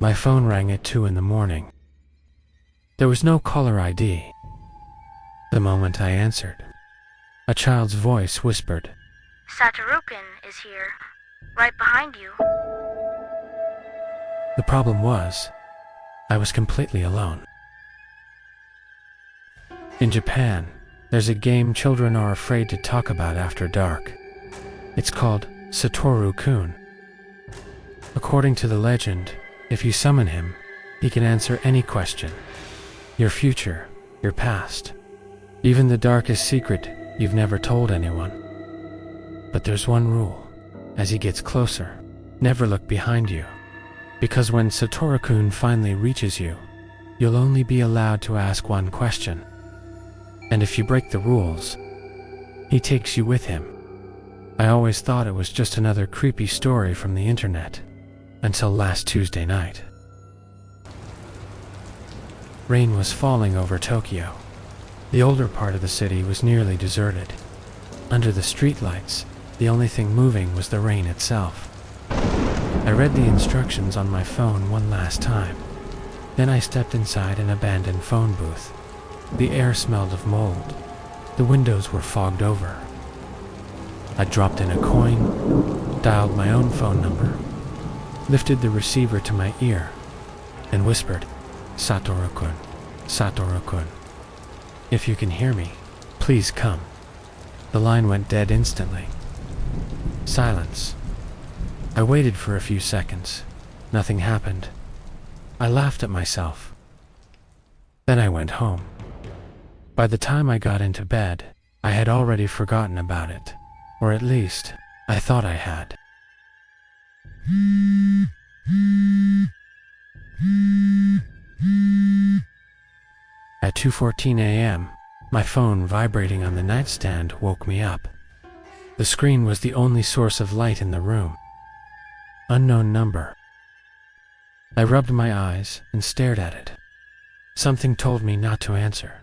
My phone rang at 2 in the morning. There was no caller ID. The moment I answered, a child's voice whispered, "Satoru-kun is here, right behind you." The problem was, I was completely alone. In Japan, there's a game children are afraid to talk about after dark. It's called Satoru-kun. According to the legend, if you summon him, he can answer any question. Your future, your past, even the darkest secret you've never told anyone. But there's one rule. As he gets closer, never look behind you. Because when Satoru-kun finally reaches you, you'll only be allowed to ask one question. And if you break the rules, he takes you with him. I always thought it was just another creepy story from the internet, until last Tuesday night. Rain was falling over Tokyo. The older part of the city was nearly deserted. Under the streetlights, the only thing moving was the rain itself. I read the instructions on my phone one last time. Then I stepped inside an abandoned phone booth. The air smelled of mold. The windows were fogged over. I dropped in a coin, dialed my own phone number, lifted the receiver to my ear, and whispered, "Satoru-kun, Satoru-kun. If you can hear me, please come." The line went dead instantly. Silence. I waited for a few seconds. Nothing happened. I laughed at myself. Then I went home. By the time I got into bed, I had already forgotten about it. Or at least, I thought I had. At 2:14 a.m., my phone vibrating on the nightstand woke me up. The screen was the only source of light in the room. Unknown number. I rubbed my eyes and stared at it. Something told me not to answer.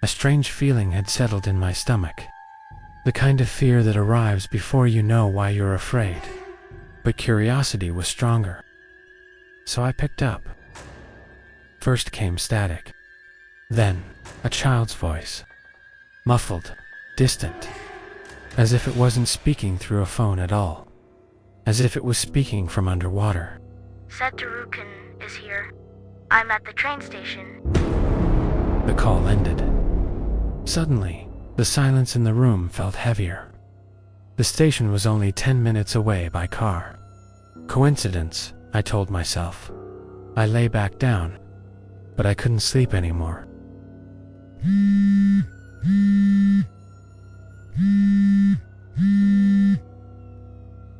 A strange feeling had settled in my stomach. The kind of fear that arrives before you know why you're afraid. But curiosity was stronger. So I picked up. First came static. Then, a child's voice. Muffled, distant. As if it wasn't speaking through a phone at all. As if it was speaking from underwater. "Satoru-kun is here. I'm at the train station." The call ended. Suddenly, the silence in the room felt heavier. The station was only 10 minutes away by car. Coincidence, I told myself. I lay back down, but I couldn't sleep anymore.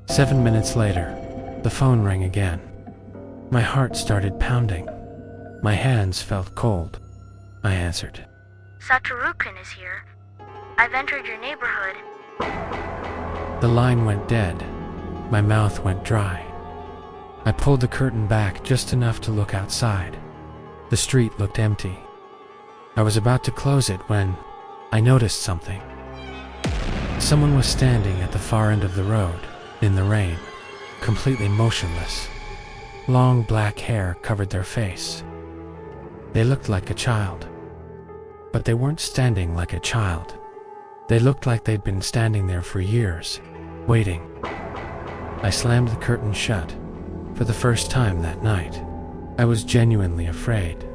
Seven minutes later, the phone rang again. My heart started pounding. My hands felt cold. I answered. "Satoru-kun is here. I've entered your neighborhood." The line went dead. My mouth went dry. I pulled the curtain back just enough to look outside. The street looked empty. I was about to close it when I noticed something. Someone was standing at the far end of the road, in the rain, completely motionless. Long black hair covered their face. They looked like a child. But they weren't standing like a child. They looked like they'd been standing there for years, waiting. I slammed the curtain shut. For the first time that night, I was genuinely afraid.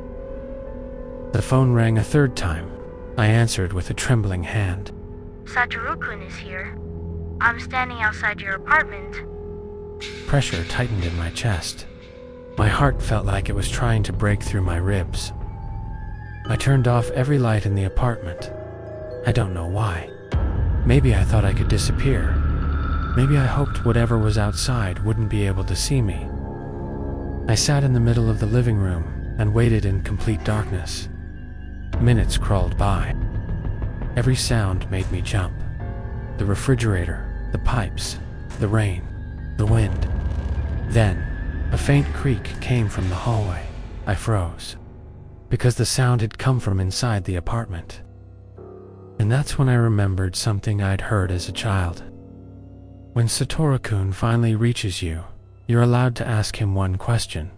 The phone rang a third time. I answered with a trembling hand. "Satoru-kun is here. I'm standing outside your apartment." Pressure tightened in my chest. My heart felt like it was trying to break through my ribs. I turned off every light in the apartment. I don't know why. Maybe I thought I could disappear. Maybe I hoped whatever was outside wouldn't be able to see me. I sat in the middle of the living room and waited in complete darkness. Minutes crawled by. Every sound made me jump. The refrigerator, the pipes, the rain, the wind. Then, a faint creak came from the hallway. I froze, because the sound had come from inside the apartment. And that's when I remembered something I'd heard as a child. When Satoru-kun finally reaches you, you're allowed to ask him one question.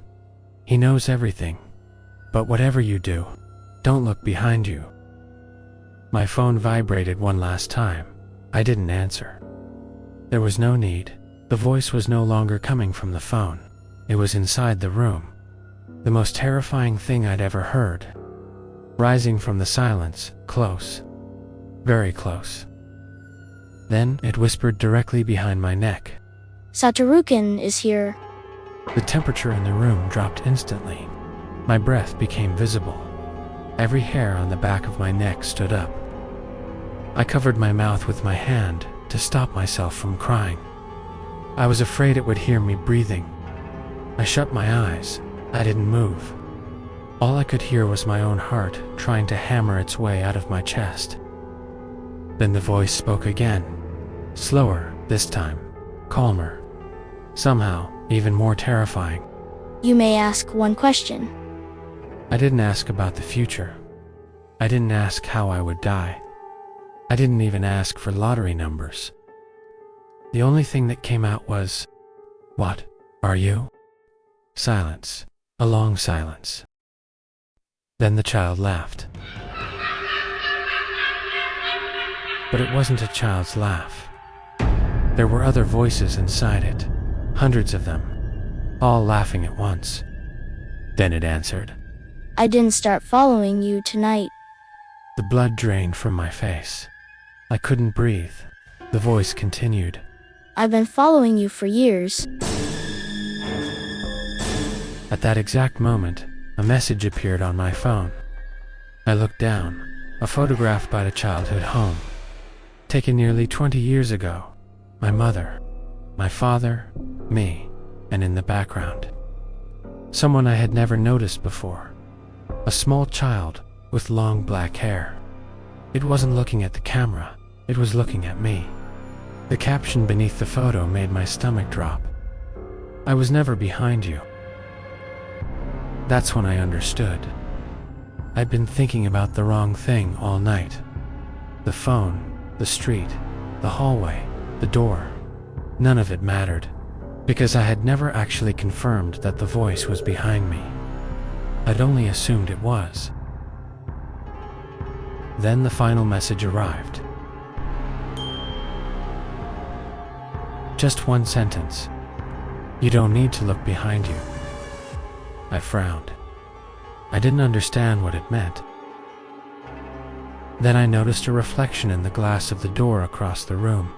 He knows everything. But whatever you do, don't look behind you. My phone vibrated one last time. I didn't answer. There was no need. The voice was no longer coming from the phone. It was inside the room. The most terrifying thing I'd ever heard. Rising from the silence, close. Very close. Then it whispered directly behind my neck. Satoru-kun is here. The temperature in the room dropped instantly. My breath became visible. Every hair on the back of my neck stood up. I covered my mouth with my hand to stop myself from crying. I was afraid it would hear me breathing. I shut my eyes. I didn't move. All I could hear was my own heart trying to hammer its way out of my chest. Then the voice spoke again. Slower, this time. Calmer. Somehow, even more terrifying. You may ask one question. I didn't ask about the future. I didn't ask how I would die. I didn't even ask for lottery numbers. The only thing that came out was, "What are you?" Silence. A long silence. Then the child laughed. But it wasn't a child's laugh. There were other voices inside it, hundreds of them, all laughing at once. Then it answered. I didn't start following you tonight. The blood drained from my face. I couldn't breathe. The voice continued. I've been following you for years. At that exact moment, a message appeared on my phone. I looked down, a photograph by the childhood home, taken nearly 20 years ago. My mother, my father, me, and in the background, someone I had never noticed before. A small child with long black hair. It wasn't looking at the camera, it was looking at me. The caption beneath the photo made my stomach drop. I was never behind you. That's when I understood. I'd been thinking about the wrong thing all night. The phone, the street, the hallway, the door. None of it mattered, because I had never actually confirmed that the voice was behind me. I'd only assumed it was. Then the final message arrived. Just one sentence. You don't need to look behind you. I frowned. I didn't understand what it meant. Then I noticed a reflection in the glass of the door across the room.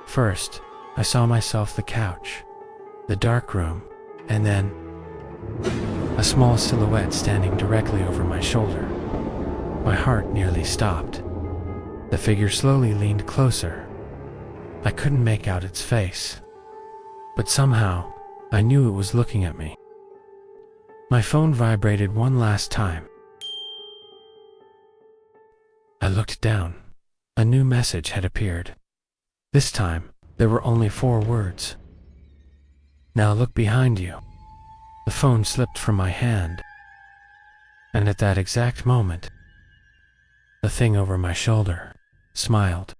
First, I saw myself the couch, the dark room, and then a small silhouette standing directly over my shoulder. My heart nearly stopped. The figure slowly leaned closer. I couldn't make out its face, but somehow I knew it was looking at me. My phone vibrated one last time. I looked down. A new message had appeared. This time, there were only 4 words. Now look behind you. The phone slipped from my hand. And at that exact moment, the thing over my shoulder smiled.